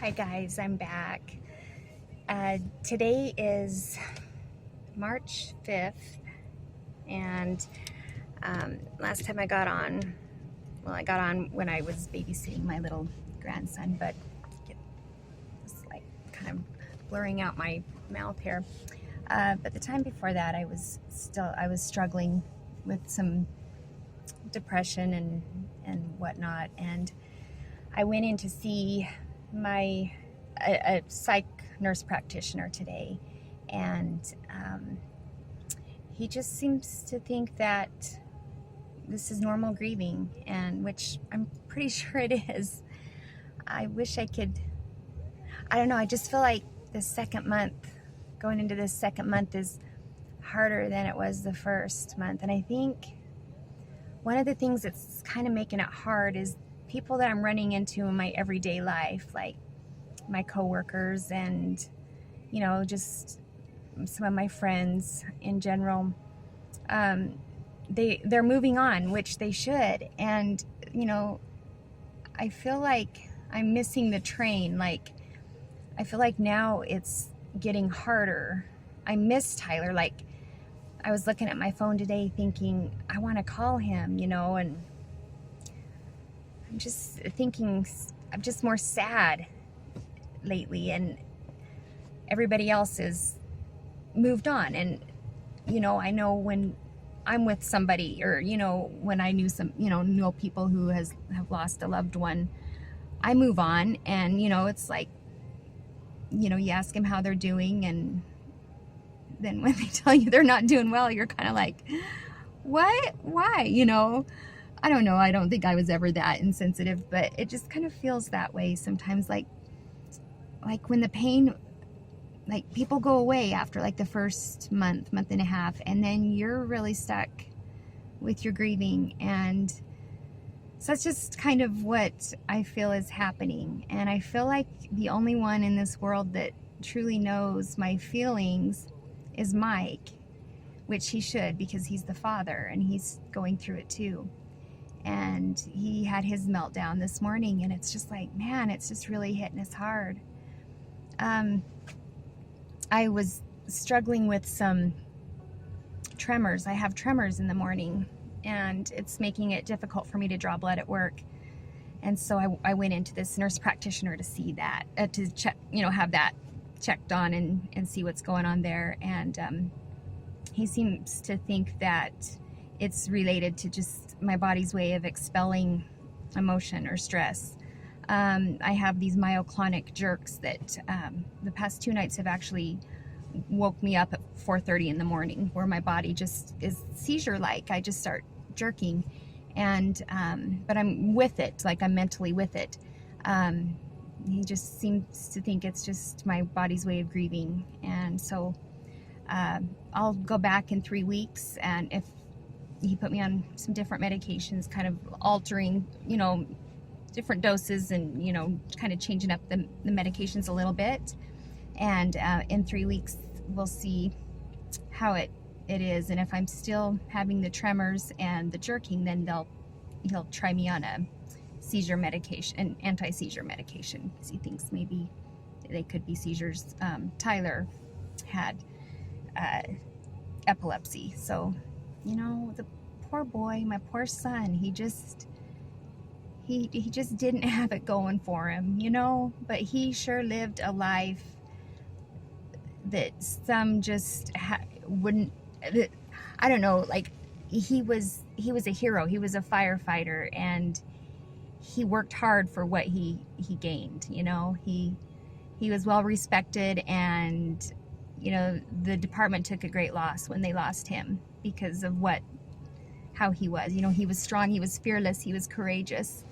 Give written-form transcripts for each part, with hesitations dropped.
Hi guys, I'm back. Today is March 5th, and last time I got on, well, I got on when I was babysitting my little grandson, but it's like kind of blurring out my mouth here. But the time before that, I was struggling with some depression and whatnot, and I went in to see a psych nurse practitioner today, and he just seems to think that this is normal grieving, and which I'm pretty sure it is. I wish I could, I don't know, I just feel like the second month, going into this second month, is harder than it was the first month. And I think one of the things that's kind of making it hard is people that I'm running into in my everyday life, like my coworkers and, you know, just some of my friends in general. They're moving on, which they should. And, you know, I feel like I'm missing the train. Like, I feel like now it's getting harder. I miss Tyler. Like, I was looking at my phone today thinking, I want to call him, you know, and I'm just thinking, I'm just more sad lately, and everybody else is moved on. And, you know, I know when I'm with somebody, or, you know, when I know people who have lost a loved one, I move on. And, you know, it's like, you know, you ask them how they're doing, and then when they tell you they're not doing well, you're kind of like, what? Why? You know, I don't know. I don't think I was ever that insensitive, but it just kind of feels that way sometimes. Like when the pain, like people go away after like the first month and a half, and then you're really stuck with your grieving. And so that's just kind of what I feel is happening. And I feel like the only one in this world that truly knows my feelings is Mike, which he should, because he's the father and he's going through it too. And he had his meltdown this morning, and it's just like, man, it's just really hitting us hard. I was struggling with some tremors. I have tremors in the morning, and it's making it difficult for me to draw blood at work. And so I went into this nurse practitioner to see that, to check, you know, have that checked on and see what's going on there. And he seems to think that it's related to just my body's way of expelling emotion or stress. I have these myoclonic jerks that the past 2 nights have actually woke me up at 4:30 in the morning, where my body just is seizure-like. I just start jerking, and but I'm with it, like I'm mentally with it. He just seems to think it's just my body's way of grieving, and so I'll go back in 3 weeks, and if he put me on some different medications, kind of altering, you know, different doses, and, you know, kind of changing up the medications a little bit. And in 3 weeks, we'll see how it is. And if I'm still having the tremors and the jerking, then he'll try me on a seizure medication, an anti-seizure medication, because he thinks maybe they could be seizures. Tyler had epilepsy. So, you know, the poor boy, my poor son, he just didn't have it going for him, you know, but he sure lived a life that some just wouldn't. I don't know, like he was a hero. He was a firefighter, and he worked hard for what he gained, you know. He was well respected, and, you know, the department took a great loss when they lost him, because of how he was. You know, he was strong, he was fearless, he was courageous,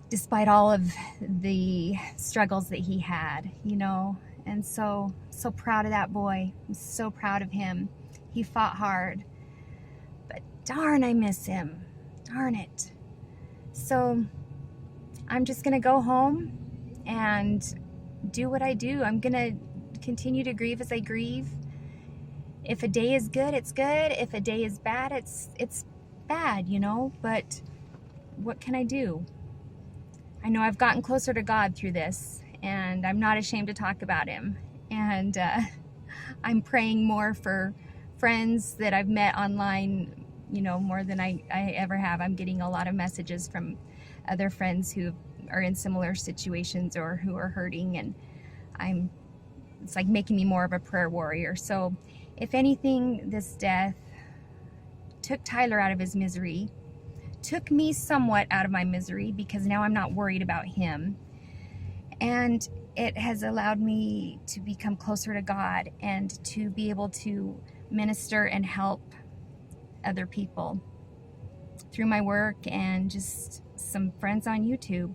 despite all of the struggles that he had, you know. And so proud of that boy. I'm so proud of him. He fought hard, but darn, I miss him. Darn it. So I'm just gonna go home and do what I do. I'm gonna continue to grieve as I grieve. If a day is good, it's good. If a day is bad, it's bad, you know. But what can I do? I know I've gotten closer to God through this, and I'm not ashamed to talk about him. And I'm praying more for friends that I've met online, you know, more than I ever have. I'm getting a lot of messages from other friends who are in similar situations or who are hurting, and it's like making me more of a prayer warrior. So if anything, this death took Tyler out of his misery, took me somewhat out of my misery, because now I'm not worried about him. And it has allowed me to become closer to God and to be able to minister and help other people through my work and just some friends on YouTube.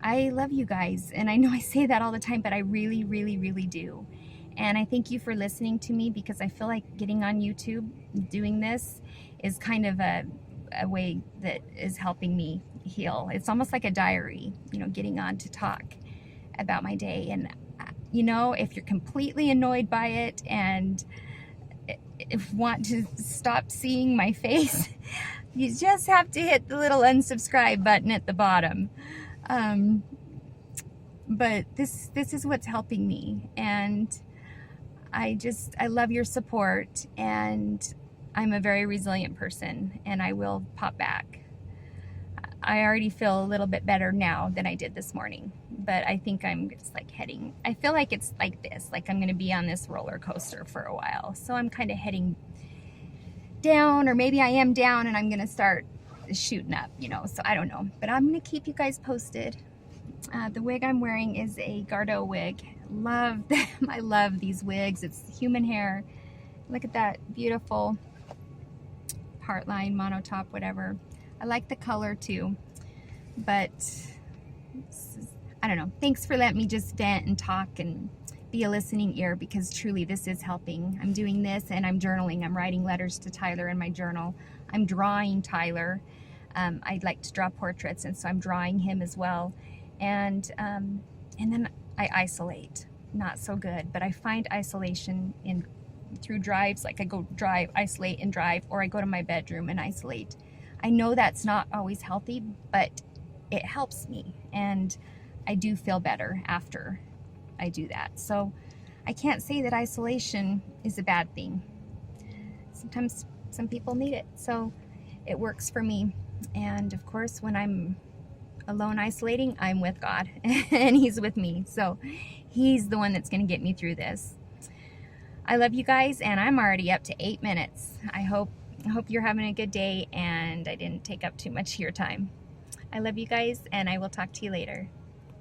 I love you guys, and I know I say that all the time, but I really, really, really do. And I thank you for listening to me, because I feel like getting on YouTube, doing this, is kind of a way that is helping me heal. It's almost like a diary, you know, getting on to talk about my day. And, you know, if you're completely annoyed by it and if want to stop seeing my face, you just have to hit the little unsubscribe button at the bottom. But this is what's helping me, and I love your support, and I'm a very resilient person, and I will pop back. I already feel a little bit better now than I did this morning, but I think I'm just like I feel like it's like this, like I'm going to be on this roller coaster for a while. So I'm kind of heading down, or maybe I am down and I'm going to start shooting up, you know, so I don't know, but I'm going to keep you guys posted. The wig I'm wearing is a Gardot wig. Love them. I love these wigs. It's human hair. Look at that beautiful part line, monotop, whatever. I like the color too, but I don't know. Thanks for letting me just vent and talk and be a listening ear, because truly this is helping. I'm doing this and I'm journaling. I'm writing letters to Tyler in my journal. I'm drawing Tyler. I'd like to draw portraits, and so I'm drawing him as well. And then I isolate. Not so good, but I find isolation through drives. Like I go drive, isolate and drive, or I go to my bedroom and isolate. I know that's not always healthy, but it helps me, and I do feel better after I do that. So I can't say that isolation is a bad thing. Sometimes some people need it, so it works for me. And of course, when I'm alone isolating, I'm with God and He's with me. So He's the one that's going to get me through this. I love you guys, and I'm already up to 8 minutes. I hope you're having a good day and I didn't take up too much of your time. I love you guys, and I will talk to you later.